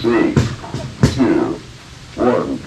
Three, two, one.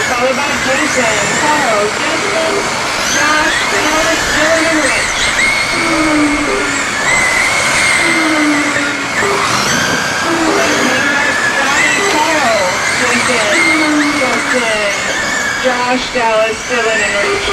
Followed by Jason, Carl, Justin, Josh, Dallas, Dylan, and Rich. Carl, Jason, Justin, Josh, Dallas, Dylan, and Rich.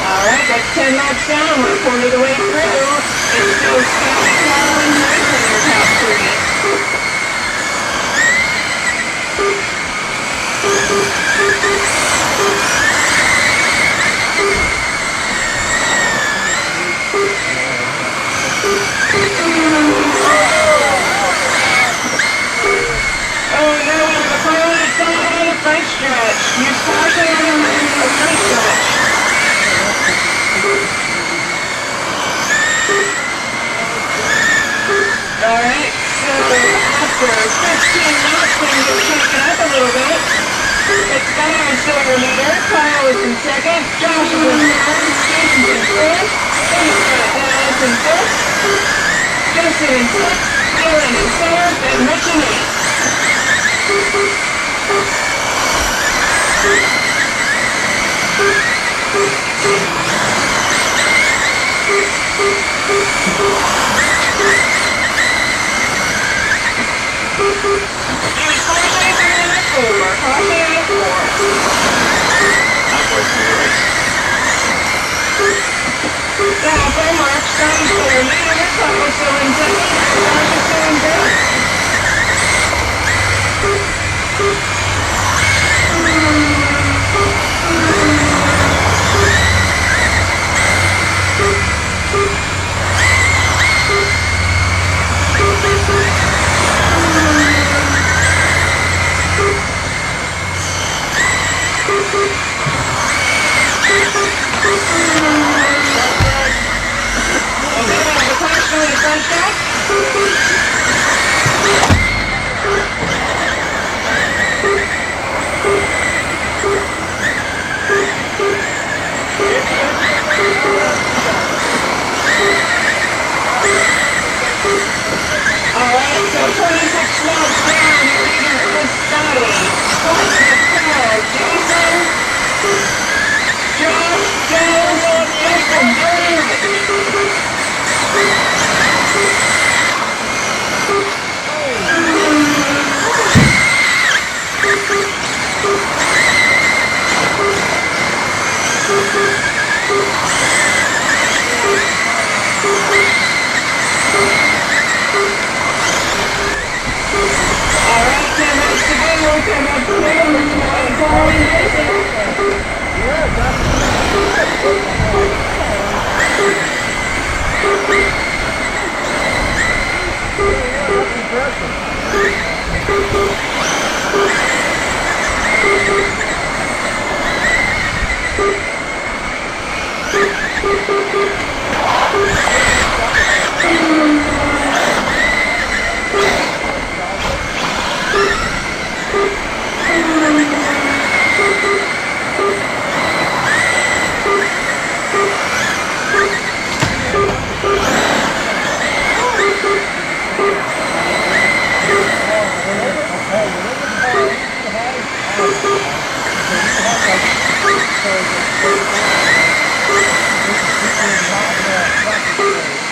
Alright, that's 10 laps down. We're a quarter of the way through. It's still Scotty, Carl, and Rich in your top three. Oh no, the pilot is still on the front stretch. Use caution on the front stretch. Alright, so after 15 laps, things are shaking up a little bit. It's Scott on silver leader, Kyle is in second, Josh is in third, Jason's in fourth, Dallas in fifth, Justin in sixth, Dylan in seventh, and Rich in eighth. This is not that practice.